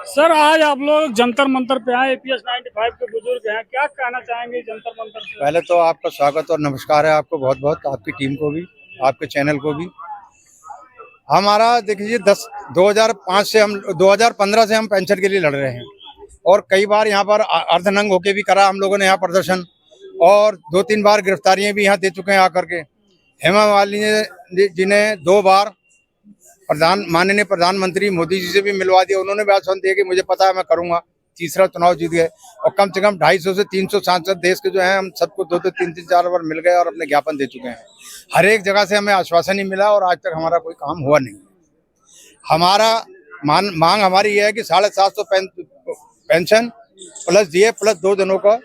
Sir आज आप लोग जंतर मंतर पे आए, APS 95 के बुजुर्ग हैं, क्या कहना चाहेंगे जंतर मंतर से? पहले तो आपका स्वागत और नमस्कार है आपको बहुत बहुत, आपकी टीम को भी, आपके चैनल को भी। हमारा देखिए 2005 से हम 2015 से हम पेंशन के लिए लड़ रहे हैं और कई बार यहाँ पर अर्धनंग होके भी करा हम लोगों ने यहाँ प्रदर्शन, और 2-3 बार गिरफ्तारियां भी यहाँ दे चुके हैं आकर के। हेमा मालिनी जी ने 2 बार माननीय प्रधानमंत्री मोदी जी से भी मिलवा दिया, उन्होंने भी आश्वासन दिया कि मुझे पता है मैं करूंगा। तीसरा चुनाव जीत गए और कम से कम 250 से 300 सांसद देश के जो हैं हम सबको 2-2, 3-3, 4 बार मिल गए और अपने ज्ञापन दे चुके हैं। हर एक जगह से हमें आश्वासन ही मिला और आज तक हमारा कोई काम हुआ नहीं। हमारा मांग हमारी ये है कि 750 पेंशन प्लस दिए प्लस 2 दिनों का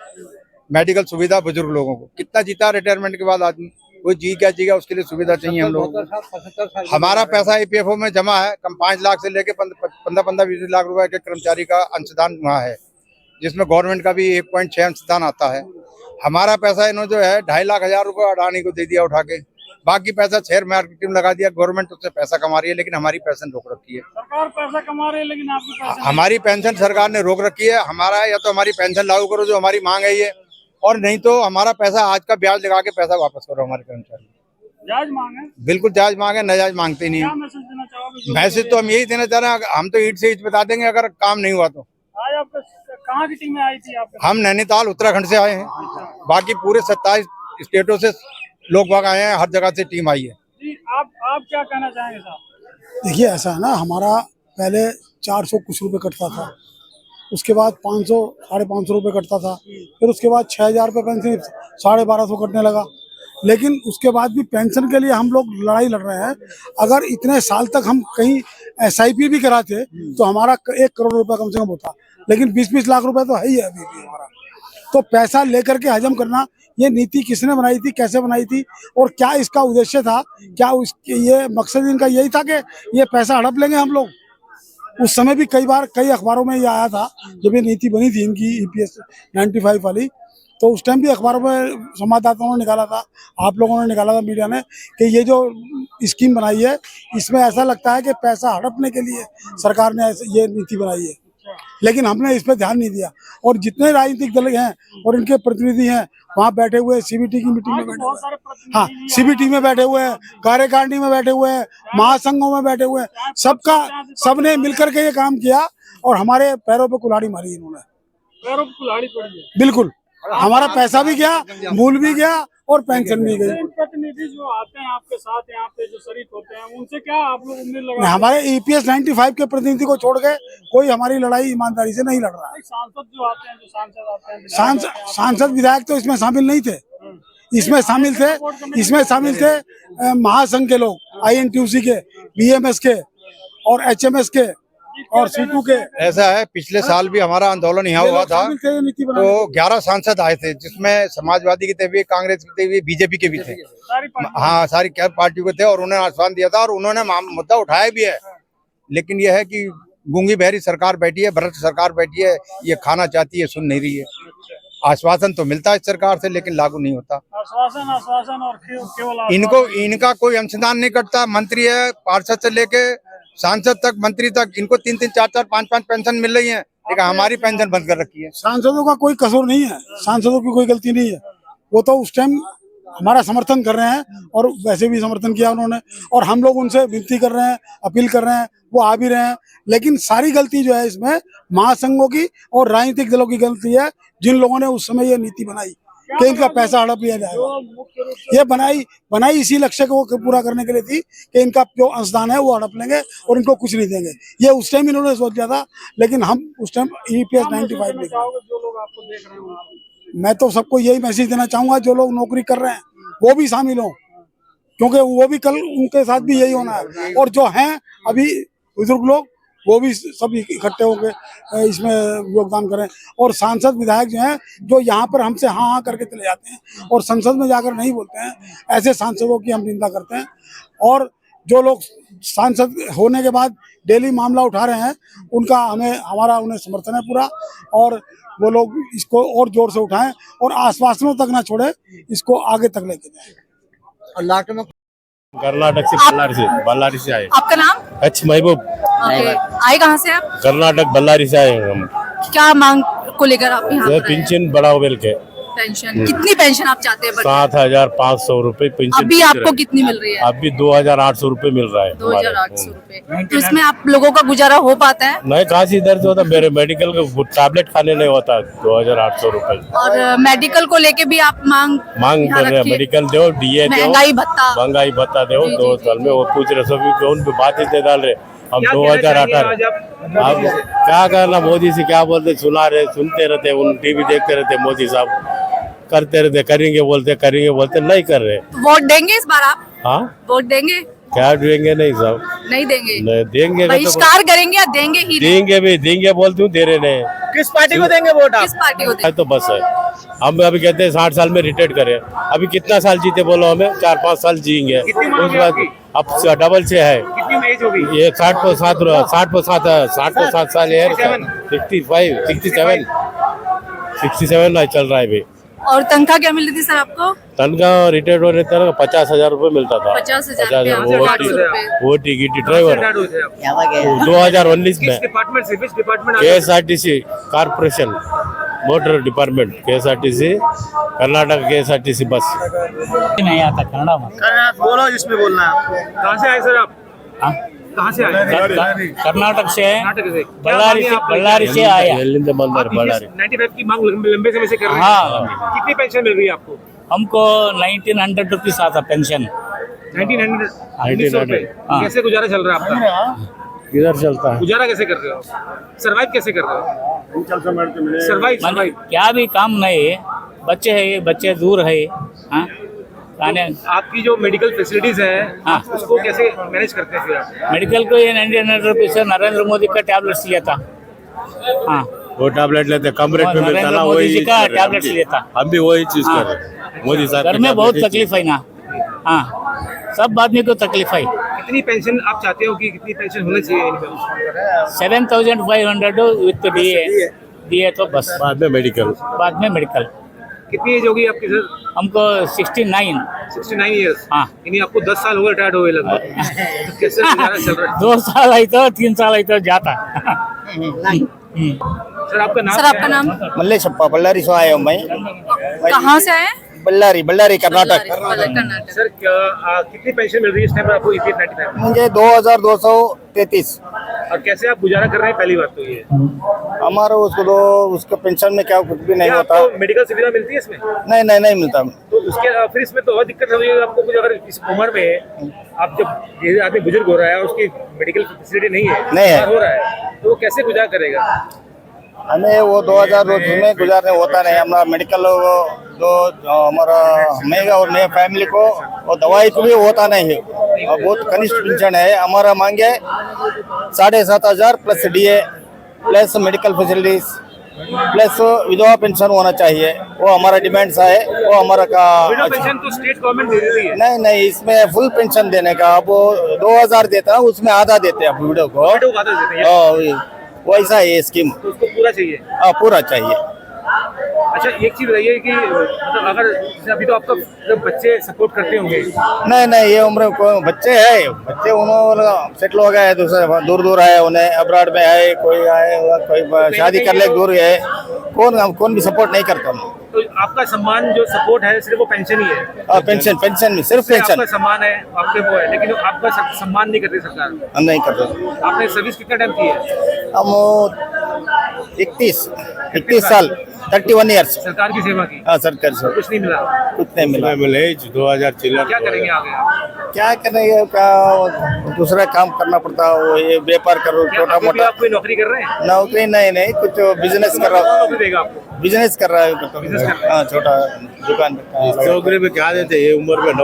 मेडिकल सुविधा बुजुर्ग लोगों को। कितना जीता रिटायरमेंट के बाद आदमी, कोई जीगा उसके लिए सुविधा चाहिए हम लोगों को। हमारा पैसा EPFO में जमा है, कम 5 लाख से लेके 15-20 लाख रुपए के कर्मचारी का अंशदान वहाँ है, जिसमें गवर्नमेंट का भी 1.6 अंशदान आता है। हमारा पैसा इन्होंने जो है 2,50,000 रुपये अडानी को दे दिया उठा के, बाकी पैसा शेयर मार्केट में लगा दिया। गवर्नमेंट उससे पैसा कमा रही है लेकिन हमारी पेंशन रोक रखी है। सरकार पैसा कमा रही है लेकिन आपकी पैसा हमारी पेंशन सरकार ने रोक रखी है। हमारा या तो हमारी पेंशन लागू करो जो हमारी मांग है ये, और नहीं तो हमारा पैसा आज का ब्याज लगा के पैसा वापस करो हमारे कर्मचारी। जायज मांग है, बिल्कुल जायज मांग है, नाजायज मांगते नहीं क्या है। मैसेज देना चाहोगे? मैसेज तो हम यही देना चाह रहे हैं, हम तो ईंट से ईंट बता देंगे अगर काम नहीं हुआ तो। आज आपका कहाँ की टीम में आई थी आपके? हम नैनीताल उत्तराखंड से आए हैं, बाकी पूरे 27 स्टेटों से लोग बाग आए हैं, हर जगह से टीम आई है। जी आप क्या कहना चाहेंगे साहब? देखिए ऐसा है ना, हमारा पहले 400 कुछ रुपए कटता था, उसके बाद 500 550 रुपये कटता था, फिर उसके बाद 6,000 रुपये पेंशन 1250 कटने लगा। लेकिन उसके बाद भी पेंशन के लिए हम लोग लड़ाई लड़ रहे हैं। अगर इतने साल तक हम कहीं SIP भी कराते तो हमारा 1 करोड़ रुपया कम से कम होता, लेकिन 20-20 लाख रुपए तो है ही है अभी भी हमारा। तो पैसा लेकर के हजम करना, ये नीति किसने बनाई थी, कैसे बनाई थी और क्या इसका उद्देश्य था, क्या ये मकसद इनका यही था कि ये पैसा हड़प लेंगे हम लोग? उस समय भी कई बार कई अखबारों में ये आया था जब ये नीति बनी थी इनकी EPS 95 वाली, तो उस टाइम भी अखबारों में संवाददाताओं ने निकाला था, आप लोगों ने निकाला था, मीडिया ने, कि ये जो स्कीम बनाई है इसमें ऐसा लगता है कि पैसा हड़पने के लिए सरकार ने ये नीति बनाई है। लेकिन हमने इस पर ध्यान नहीं दिया और जितने राजनीतिक दल हैं और इनके प्रतिनिधि हैं वहाँ बैठे हुए, CBT की मीटिंग में बैठे हुए, हाँ CBT में बैठे हुए हैं, कार्यकारिणी में बैठे हुए हैं, महासंघों में बैठे हुए हैं, सबने मिलकर के ये काम किया और हमारे पैरों पे कुल्हाड़ी मारी इन्होंने। पैरों पे कुल्हाड़ी पड़ी है। बिल्कुल, हमारा पैसा भी गया, मूल भी गया और पेंशन भी गई। प्रतिनिधि जो आते हैं आपके साथ यहाँ पे जो शरीक होते हैं, उनसे क्या आप लोग उम्मीद लगा? हमारे EPS 95 के प्रतिनिधि को छोड़ के कोई हमारी लड़ाई ईमानदारी से नहीं लड़ रहा है। सांसद जो आते हैं, जो सांसद आते हैं, सांसद विधायक तो इसमें शामिल नहीं थे। इसमें शामिल थे महासंघ के लोग, INTUC के, BMS के और HMS के और C2 के। ऐसा है, पिछले साल भी हमारा आंदोलन यहाँ हुआ था तो 11 सांसद आए थे, जिसमें समाजवादी के थे भी, कांग्रेस के थे भी, BJP के भी थे। हाँ, सारी पार्टियों के थे और उन्होंने आश्वासन दिया था और उन्होंने मुद्दा उठाया भी है। लेकिन यह है कि गूंगी बहरी सरकार बैठी है, भ्रष्ट सरकार बैठी है, ये खाना चाहती है, सुन नहीं रही है। आश्वासन तो मिलता है सरकार से लेकिन लागू नहीं होता। आश्वासन और केवल इनका कोई अंशदान नहीं कटता। मंत्री है, पार्षद से लेके सांसद तक, मंत्री तक, इनको 3-3, 4-4, 5-5 पेंशन मिल रही है, लेकिन हमारी पेंशन बंद कर रखी है। सांसदों का कोई कसूर नहीं है, सांसदों की कोई गलती नहीं है, वो तो उस टाइम हमारा समर्थन कर रहे हैं और वैसे भी समर्थन किया उन्होंने, और हम लोग उनसे विनती कर रहे हैं, अपील कर रहे हैं, वो आ भी रहे हैं। लेकिन सारी गलती जो है इसमें महासंघों की और राजनीतिक दलों की गलती है, जिन लोगों ने उस समय ये नीति बनाई कि इनका पैसा हड़प लिया जाएगा। ये बनाई इसी लक्ष्य को पूरा करने के लिए थी कि इनका जो अंशदान है वो हड़प लेंगे और इनको कुछ नहीं देंगे। ये उस टाइम इन्होंने सोच लिया था, लेकिन हम उस टाइम EPS 95 में। जो लोग आपको देख रहे हैं, मैं तो सबको यही मैसेज देना चाहूंगा, जो लोग नौकरी कर रहे हैं वो भी शामिल हों, क्योंकि वो भी कल उनके साथ भी यही होना है। और जो हैं अभी बुजुर्ग लोग, वो भी सब इकट्ठे होकर इसमें योगदान करें। और सांसद विधायक जो हैं, जो यहाँ पर हमसे हाँ हाँ करके चले जाते हैं और संसद में जाकर नहीं बोलते हैं, ऐसे सांसदों की हम निंदा करते हैं। और जो लोग सांसद होने के बाद डेली मामला उठा रहे हैं, उनका हमारा उन्हें समर्थन है पूरा, और वो लोग इसको और जोर से उठाएं और आश्वासनों तक ना छोड़े, इसको आगे तक लेके जाएं। और लास्ट में कर्नाटक से बल्लारी से आए। आपका नाम? महबूब। ओके, आए कहाँ से आप? कर्नाटक बल्लारी से आए हैं हम। क्या मांग को लेकर आप यहाँ ये पर आए? पेंशन बढ़ाओ मिल के पेंशन कितनी पेंशन आप चाहते हैं? 7,500 रुपए पेंशन। अभी आपको कितनी मिल रही है? अभी 2,800 रुपए मिल रहा है हमारे। 2,800 रुपए। तो इसमें आप लोगों का गुजारा हो पाता है? नहीं, कहाँ से इधर से होता, मेरे मेडिकल का टैबलेट खाने नहीं होता। 2,800 रुपए और मेडिकल को लेके भी आप मांग मांग यहाँ कर रहे हैं। रखिए। मेडिकल दो, DA दो, महंगाई भत्ता। महंगाई भत्ता दो। जी, 2 जी, साल में वो पूछ रहे सभी कौन पे बात ही डाल रहे। हम क्या कहना 2018 चाहेंगे आज आप अब क्या करना, मोदी से क्या बोलते, सुनते रहते, उन टीवी देखते रहते। मोदी साहब करते रहते, करेंगे बोलते नहीं कर रहे। वोट देंगे इस बार आप? हाँ, वोट देंगे? क्या देंगे? नहीं साहब, नहीं देंगे? नहीं देंगे। बहिष्कार करेंगे या देंगे ही नहीं? देंगे भी, देंगे बोलते हूँ, दे रहे नहीं। किस पार्टी को देंगे वोट आप? किस पार्टी को देंगे? तो बस है, हम अभी कहते हैं 60 साल में रिटायर्ड करें। अभी कितना साल जीते बोलो, हमें 4-5 साल जिएंगे। कितनी उम्र उसके है बाद आपकी? अब डबल से है। कितनी एज होगी? ये 60 को 7 साल है। 67 ना चल रहा है अभी। और तनख्वाह क्या मिल रही थी सर आपको? तनख्वाह रिटायर्ड होने तक 50,000 रुपए मिलता था। 50,000 50,000 वो टिकट ड्राइवर रिटायर्ड हुए थे आप? 2019 किस में डिपार्टमेंट से? Which department? KSRTC corporation motor department, KSRTC Karnataka KSRTC बस। नहीं आता कन्नड़ा में। बोलो जिसमें बोलना है। कहाँ से आए सर आप? हाँ? कहाँ से आए? कर्नाटक से कर्नाटक से। बल्लारी से आया। ಎಲ್ಲಿಂದ ಬಂದಾರೆ? ಬಳ್ಳಾರಿ। 95 की मांग लंबे समय से कर रहे हैं। हाँ। कितनी पेंशन मिल रही है आपको? हमको 1900 रुपीज आता पेंशन। 1900 1900 हाँ। कैसे गुजारा चल रहा है आपका? किधर चलता है? गुजारा कैसे कर रहे हो? सर्वाइव कैसे कर रहे हो? सर्वाइव माने सर्वाइव। क्या भी काम नहीं है, बच्चे है, बच्चे दूर है। हाँ? खाने आपकी जो मेडिकल फैसिलिटीज है, हाँ। आप उसको कैसे मैनेज करते हैं फिर आप? मेडिकल को ये 1900 रुपीज से नरेंद्र मोदी का टैबलेट्स लिया था। हाँ, वो टैबलेट लेते कम रेट में मिलता ना, नरेंद्र मोदी वही जी यूज का कर रहे हैं। टैबलेट्स लेता। हम भी वही चीज हाँ। कर रहे हैं। मोदी साहब घर में बहुत तकलीफ है ना। हाँ, सब आदमी को तकलीफ है। कितनी पेंशन आप चाहते हो कि कितनी पेंशन होनी चाहिए इनमें? 7,500 विथ DA तो बस। बाद में मेडिकल। बाद में मेडिकल। कितनी एज होगी आपकी सर? हमको 69। 69 ईयर्स। हाँ। यानी आपको 10 साल हो गए रिटायर्ड हुए लगभग। तो कैसे गुजारा चल रहा है? 2 साल आई तो 3 साल आई तो जाता। सर आपका नाम सर क्या आपका है? नाम? मल्लेशप्पा बल्लारी से आया हूँ मैं। कहाँ से आए? बल्लारी बल्लारी कर्नाटक। कर्नाटक। सर कितनी पेंशन मिल रही है इस टाइम पर आपको? 95। मुझे 2233। और कैसे आप गुजारा कर रहे हैं? पहली बात तो ये हमारा उसको दो, उसका पेंशन में क्या कुछ भी नहीं क्या होता। आपको मेडिकल सुविधा मिलती है इसमें? नहीं मिलता। तो उसके फिर इसमें तो और दिक्कत हो रही है आपको। कुछ अगर इस उम्र में आप जब ये आदमी बुजुर्ग हो रहा है और उसकी मेडिकल फैसिलिटी नहीं है, नहीं है। बीमार हो रहा है, तो वो कैसे गुजारा करेगा? हमें वो 2000 रोज में गुजारने होता नहीं। हमारा मेडिकल जो हमारा हमें और मेरे फैमिली को वो दवाई को भी होता नहीं है। और बहुत कनिष्ठ पेंशन है हमारा। मांगे 7,500 plus DA plus medical facilities plus विधवा पेंशन होना चाहिए। वो हमारा डिमांड्स है। वो हमारा विडो पेंशन तो स्टेट गवर्नमेंट दे देती है। नहीं इसमें फुल पेंशन देने का। अब वो 2000 देता है, उसमें आधा देते हैं विडो को। विडो को आधा देते हैं। वैसा है ये स्कीम। तो उसको पूरा चाहिए। पूरा चाहिए। अच्छा, एक चीज बताइए कि मतलब अगर जैसे अभी तो आपका जब बच्चे सपोर्ट करते होंगे। नहीं ये उम्र को बच्चे है, बच्चे उन्होंने सेटल हो गए दूसरे दूर है, उन्हें अब्रॉड में है, कोई आए, कोई शादी कर ले दूर है। कौन भी सपोर्ट नहीं करता। तो आपका सम्मान जो सपोर्ट है सिर्फ वो पेंशन ही है? पेंशन में सिर्फ आपका पेंशन सम्मान है, आपके वो है, लेकिन आपका सम्मान नहीं करती सरकार। हम नहीं करते। आपने सर्विस कितना टाइम की है? हम 31 साल 31 ईयर्स सरकार की सेवा की। सरकार से कुछ नहीं मिला? कुछ नहीं मिला। मिले 2000 चिल्लर। क्या करेंगे आगे आप? क्या करेंगे का दूसरा काम करना पड़ता है। वो ये व्यापार करो क्या छोटा अभी भी मोटा। आप कोई नौकरी कर रहे हैं? नौकरी नहीं कुछ बिजनेस कर रहा हूँ। नौकरी देगा आपको? बिजनेस कर रहा है। बिजनेस कर रहा हाँ, छोटा दुकान पे। नौकरी में क्या देते ये उम्र में?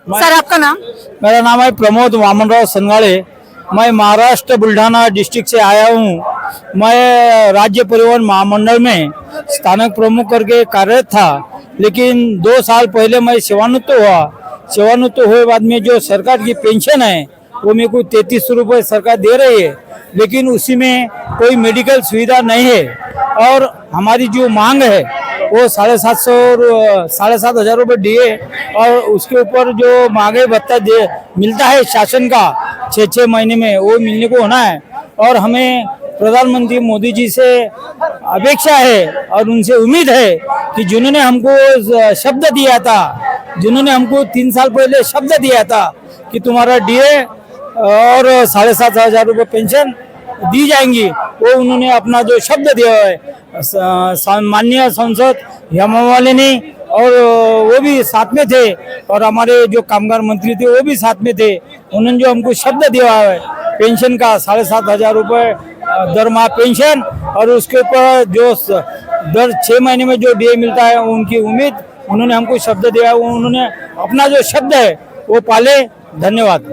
सर आपका नाम? मेरा नाम है प्रमोद वामन राव सनगाड़े। मैं महाराष्ट्र बुल्ढाना डिस्ट्रिक्ट से आया हूँ। मैं राज्य परिवहन महामंडल में स्थानक प्रमुख करके कार्यरत था, लेकिन 2 साल पहले मैं सेवानिवृत्त हुआ। सेवानिवृत्त हुए बाद में जो सरकार की पेंशन है वो मेरे को 3300 रुपये सरकार दे रही है, लेकिन उसी में कोई मेडिकल सुविधा नहीं है। और हमारी जो मांग है वो 7,500 रुपये दिए, और उसके ऊपर जो महंगाई भत्ता मिलता है शासन का 6 महीने में, वो मिलने को होना है। और हमें प्रधानमंत्री मोदी जी से अपेक्षा है और उनसे उम्मीद है कि जिन्होंने हमको शब्द दिया था, जिन्होंने हमको 3 साल पहले शब्द दिया था कि तुम्हारा डीए और 7,500 रुपये पेंशन दी जाएंगी, वो उन्होंने अपना जो शब्द दिया है माननीय सांसद हेमा मालिनी और वो भी साथ में थे, और हमारे जो कामगार मंत्री थे वो भी साथ में थे। उन्होंने जो हमको शब्द दिया है पेंशन का 7,500 रुपये दरमाह पेंशन, और उसके ऊपर जो दर 6 महीने में जो डीए मिलता है उनकी उम्मीद, उन्होंने हमको शब्द दिया, उन्होंने अपना जो शब्द है वो पाले। धन्यवाद।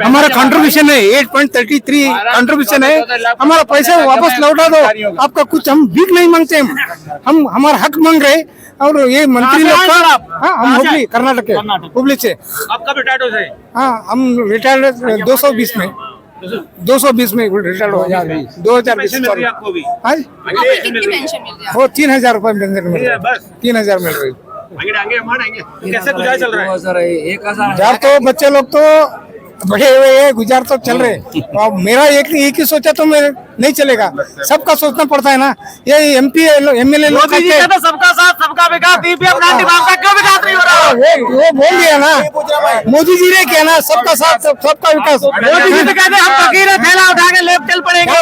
हमारा कंट्रीब्यूशन है 8.33 कंट्रीब्यूशन है। हमारा पैसा वापस लौटा दो, आपका कुछ हम भीख नहीं मांगते, हम हमारा हक मांग रहे। और ये मंत्री लोग का, हम हुबली कर्नाटक के हुबली से। आप कब रिटायर्ड हो गए? हाँ, हम रिटायर्ड 220 में 220 में रिटायर्ड हो गया। 2020 आपको भी कितनी पेंशन मिल रही है? वो 3,000 रुपये मिल रही है, 3,000 मिल रही है। कैसे गुजारा चल रहा है? यार तो बच्चे लोग तो बढ़े हुए हैं, गुजार तो चल रहे। और मेरा एक ही सोचा तो मैं नहीं चलेगा, सबका सोचना पड़ता है ना। ये एमपी एमएलए लोग सबका साथ सबका विकास, क्यों विकास नहीं हो रहा? वो बोल दिया ना, मोदी जी ने किया ना, सबका साथ सबका विकास। मोदी जी तो कहते हैं हम फकीर हैं, थैला उठा के लेप चल पड़ेंगे।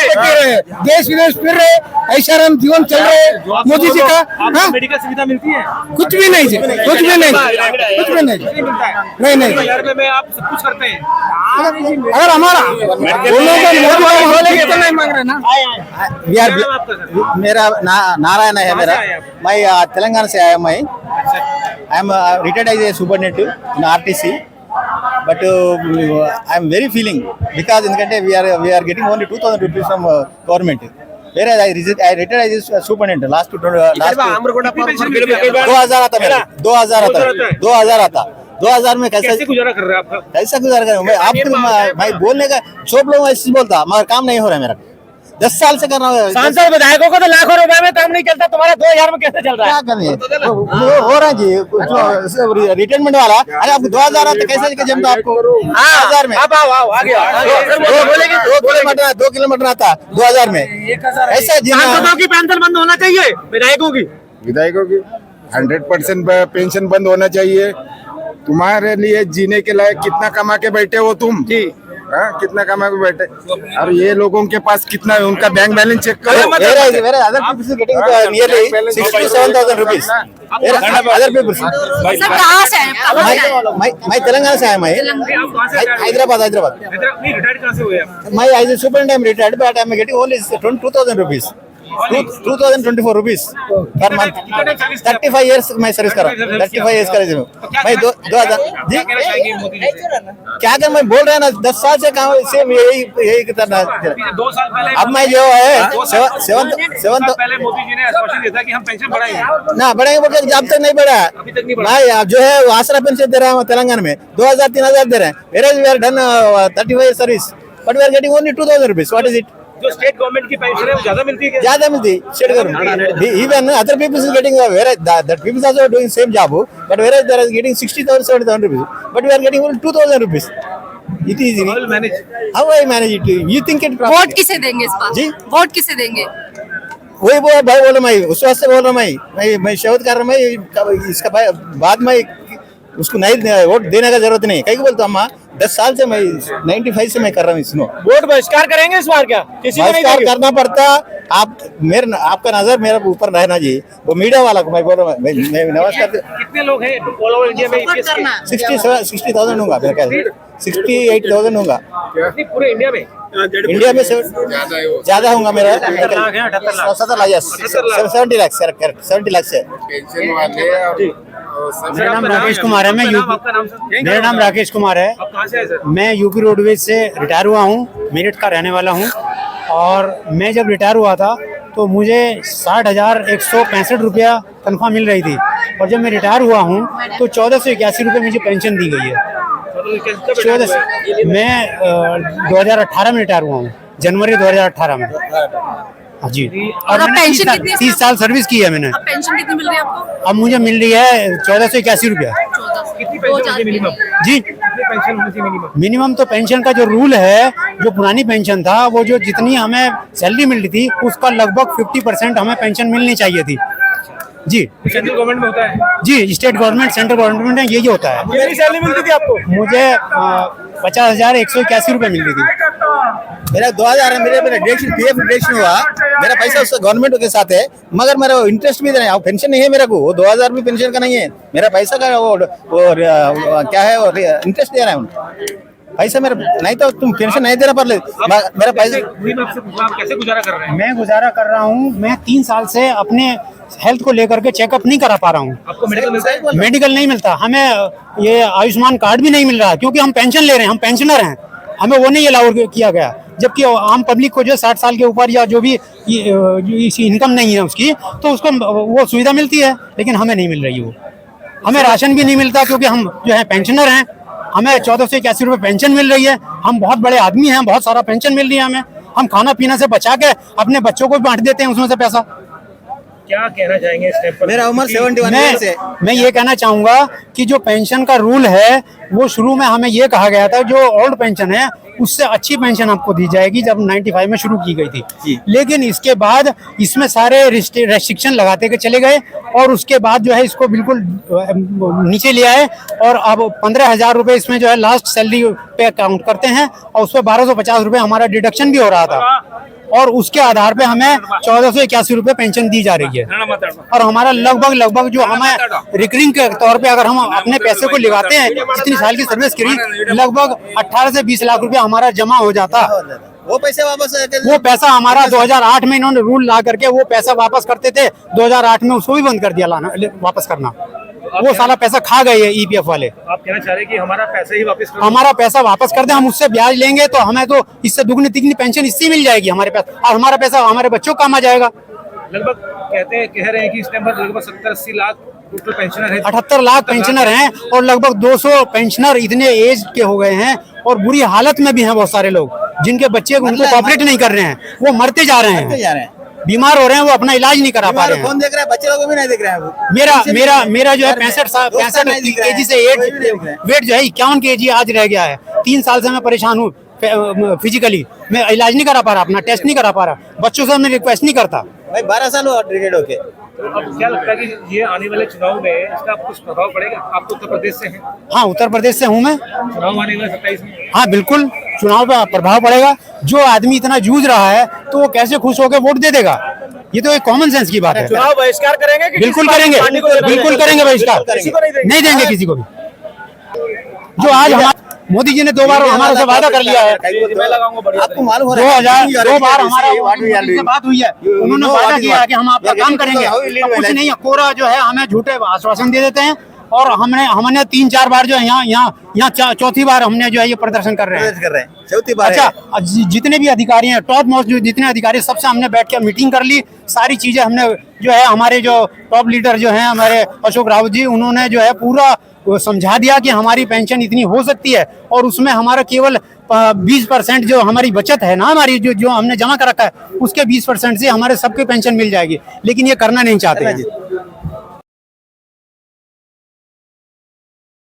देश विदेश फिर रहे, ऐशाराम जीवन चल रहे मोदी जी का। मेडिकल सुविधा मिलती है? कुछ भी नहीं, कुछ भी नहीं, कुछ भी नहीं, नहीं में आप सब कुछ करते हैं। अगर हमारा नहीं मांग रहे ना। मेरा नारायण है मेरा, मैं तेलंगाना से आया। मैं I am retired as a सुपरनेटिव in RTC, but I am very feeling because ఎందుకంటే we are getting only 2,000 rupees from government, whereas I retired as a superintendent last 2000 आता मेरा 2000 आता 2000 में कैसे गुजारा कर रहे हैं आप? कैसा गुजारा कर रहा हूँ मैं? आप भाई बोलने का सब लोग ऐसे बोलता, मगर काम नहीं हो रहा है मेरा। 10 साल से कर रहा हूँ। सांसद विधायकों को तो लाखों रुपए में काम नहीं चलता, तुम्हारा 2000 में कैसे चल रहा है? क्या करें, हो रहा है जी रिटायरमेंट वाला। अरे आपको 2000 आता कैसे जमता आपको? 2000 में 2 किलोमीटर आता 2000 में ऐसा। सांसदों की पेंशन बंद होना चाहिए, विधायकों की 100% पेंशन बंद होना चाहिए। तुम्हारे लिए जीने के लायक कितना कमा के बैठे हो तुम जी? हाँ, कितना कमा के बैठे? और ये लोगों के पास कितना है, उनका बैंक बैलेंस चेक करो। मैं तेलंगाना से आया, मैं हैदराबाद रिटायर्ड कहाँ से हुए आप? मैं as a superintendent retired, but I am getting only 2,000 rupees 2024 rupees per month. 35 years मैं सर्विस कर रहा हूँ, 35 इयर्स कर मैं 2000 जी क्या कर मैं बोल रहा है ना, 10 साल से काम सेम यही करना। 2 साल पहले अब मैं जो है 7 पहले मोदी जी ने आश्वासन दिया था कि हम पेंशन बढ़ाएंगे ना, बढ़ेंगे बोल के अब तक नहीं बढ़ा। अभी तक नहीं बढ़ा। मैं अब जो है आसरा पेंशन दे रहा हूँ तेलंगाना में 2,000-3,000 दे रहे हैं। Where we are done 35 years service, but we are getting only 2,000 rupees. What is it? जो स्टेट गवर्नमेंट की पेंशन है वो ज्यादा मिलती है क्या? ज्यादा मिलती state government. Even other people is getting that people also doing same job, but whereas they are getting 60,000-70,000 rupees, but we are getting only 2,000 rupees. It is easy. How I manage it? You think it? Vote किसे देंगे इस बार? जी vote किसे देंगे? वही भाई बोल रहा मैं, उस वास्ते बोल रहा मैं शपथ कर रहा मैं इसका बाद में उसको नहीं वोट देने का जरूरत नहीं। कहीं बोलता हूँ 10 साल से मैं 95 से मैं कर रहा हूँ इसनो। वोट बहिष्कार करेंगे इस बार क्या? बहिष्कार करना पड़ता। आपका नजर मेरे ऊपर रहना जी, वो मीडिया वाला को मैं बोल रहा हूँ। मैं नमस्कार। कितने लोग हैं ऑल ओवर इंडिया में? 60,000 होगा मेरा ख्याल, 68,000 होगा पूरे इंडिया में। इंडिया में ज्यादा होगा मेरा 70 लाख 70 लाख से। मेरा नाम राकेश कुमार है, मैं आपका नाम सर? मेरा नाम राकेश कुमार है। आप कहाँ से आए सर? मैं यूपी रोडवेज से रिटायर हुआ हूँ, मेरठ का रहने वाला हूँ। और मैं जब रिटायर हुआ था तो मुझे 60,165 रुपया तनख्वाह मिल रही थी, और जब मैं रिटायर हुआ हूँ तो 1481 रुपये मुझे पेंशन दी गई है। 14 मैं 2018 में रिटायर हुआ हूँ, जनवरी 2018 में। हाँ जी। और अब मैंने पेंशन कितनी 30 साल सर्विस की है मैंने। अब पेंशन कितनी मिल रही है आपको? अब मुझे मिल रही है 1481 रुपया। कितनी पेंशन होती है मिनिमम? जी, कितनी पेंशन होनी चाहिए मिनिमम? मिनिमम तो पेंशन का जो रूल है, जो पुरानी पेंशन था, वो जो जितनी हमें सैलरी मिल रही थी उसका लगभग 50% हमें पेंशन मिलनी चाहिए थी। जी, सेंट्रल गवर्नमेंट में होता है? जी, स्टेट गवर्नमेंट, सेंट्रल गवर्नमेंट में यही होता है। कितनी सैलरी मिलती थी आपको? मुझे 50,181 रुपये मिल रही थी। मेरा 2000 मेरे पीएफ डिडक्शन हुआ, मेरा पैसा उसका गवर्नमेंट के साथ है, मगर मेरा इंटरेस्ट भी नहीं है, पेंशन नहीं है मेरे को। वो 2000 भी पेंशन का नहीं है, मेरा पैसा का वो क्या है, वो इंटरेस्ट दे रहा है उनको। पैसा मेरा नहीं तो तुम पेंशन नहीं देना, पर मेरा पैसा। कैसे गुजारा कर रहे हैं? मैं गुजारा कर रहा हूँ, मैं 3 साल से अपने हेल्थ को लेकर के चेकअप नहीं करा पा रहा हूँ। आपको मेडिकल मिलता है? मेडिकल नहीं मिलता हमें, ये आयुष्मान कार्ड भी नहीं मिल रहा, क्योंकि हम पेंशन ले रहे हैं, हम पेंशनर हैं, हमें वो नहीं अलाउ किया गया। जबकि आम पब्लिक को जो 60 साल के ऊपर या जो भी इनकम नहीं है उसकी, तो उसको वो सुविधा मिलती है, लेकिन हमें नहीं मिल रही वो। हमें राशन भी नहीं मिलता, क्योंकि हम जो है पेंशनर हैं, हमें 1481 रुपये पेंशन मिल रही है। हम बहुत बड़े आदमी हैं, बहुत सारा पेंशन मिल रही है हमें। हम खाना पीना से बचा के अपने बच्चों को भी बांट देते हैं उसमें से पैसा। क्या कहना चाहेंगे इस टाइम पर? मेरा उम्र 71 ईयर्स है। मैं ये कहना चाहूंगा कि जो पेंशन का रूल है, वो शुरू में हमें ये कहा गया था जो ओल्ड पेंशन है उससे अच्छी पेंशन आपको दी जाएगी, जब 95 में शुरू की गई थी। लेकिन इसके बाद इसमें सारे रेस्ट्रिक्शन लगाते के चले गए, और उसके बाद जो है इसको बिल्कुल नीचे ले आए, और अब 15,000 रुपये इसमें जो है लास्ट सैलरी पे काउंट करते हैं, और उस पर 1250 रुपये हमारा डिडक्शन भी हो रहा था, और उसके आधार पे हमें 1481 रुपये पेंशन दी जा रही है। और हमारा लगभग जो हमें रिकरिंग के तौर पे अगर हम अपने पैसे को लगाते हैं, इतनी साल की सर्विस करी, लगभग 18 से 20 लाख रुपया हमारा जमा हो जाता। वो पैसे वापस, वो पैसा हमारा 2008 में इन्होंने रूल ला करके वो पैसा वापस करते थे, 2008 में उसको भी बंद कर दिया लाना, वापस करना। वो सारा पैसा खा गए है ईपीएफ वाले। आप कहना चाह रहे हैं कि हमारा पैसा ही वापस हमारा पैसा वापस कर दे, हम उससे ब्याज लेंगे तो हमें तो इससे दुगनी तिगनी पेंशन इससे मिल जाएगी हमारे पास, और हमारा पैसा हमारे बच्चों को काम आ जाएगा। लगभग कह रहे हैं कि इस टाइम पर लगभग 70-80 लाख टोटल पेंशनर है। 78 लाख पेंशनर हैं, और लगभग 200 पेंशनर इतने एज के हो गए हैं, और बुरी हालत में भी हैं बहुत सारे लोग, जिनके बच्चे उनको कॉपरेट नहीं कर रहे हैं, वो मरते जा रहे हैं, बीमार हो रहे हैं, वो अपना इलाज नहीं करा पा रहे हैं। कौन देख रहा है? बच्चे लोगों भी नहीं देख रहे हैं। मेरा जो है 65 केजी से वेट जो है 51 केजी आज रह गया है। 3 साल से मैं परेशान हूँ फिजिकली, मैं इलाज नहीं करा पा रहा, अपना टेस्ट नहीं करा पा रहा, बच्चों से मैं रिक्वेस्ट नहीं करता। भाई 12 साल हुआ रिटायर्ड होके। अब क्या लगता है कि ये आने वाले चुनाव में इसका कुछ प्रभाव पड़ेगा? आप तो उत्तर प्रदेश से हैं। हाँ, उत्तर प्रदेश से हूँ मैं। चुनाव आने वाले 27 में। हाँ बिल्कुल, चुनाव का प्रभाव पड़ेगा। जो आदमी इतना जूझ रहा है तो वो कैसे खुश होकर वोट दे देगा? ये तो एक कॉमन सेंस की बात है। चुनाव बहिष्कार करेंगे? बिल्कुल करेंगे, बिल्कुल करेंगे बहिष्कार, नहीं देंगे किसी को भी। जो आज हमारे मोदी जी ने 2 बार हमारे से वादा कर लिया है, आपको मालूम हो 2 बार हमारा बात हुई है, उन्होंने वादा किया है कि हम आपका काम करेंगे। कुछ नहीं है, कोरा जो है हमें झूठे आश्वासन दे देते हैं, और हमने 3-4 बार जो है यहाँ चौथी बार हमने जो है ये प्रदर्शन कर रहे हैं। चौथी बार। अच्छा, जितने भी अधिकारी हैं, टॉप मोस्ट जो जितने अधिकारी, सबसे हमने बैठ के मीटिंग कर ली, सारी चीजें हमने जो है, हमारे जो टॉप लीडर जो हैं हमारे अशोक रावत जी, उन्होंने जो है पूरा समझा दिया कि हमारी पेंशन इतनी हो सकती है, और उसमें हमारा केवल 20% जो हमारी बचत है ना, हमारी जो हमने जमा कर रखा है, उसके 20% से हमारे सबके पेंशन मिल जाएगी। लेकिन ये करना नहीं चाहते हैं।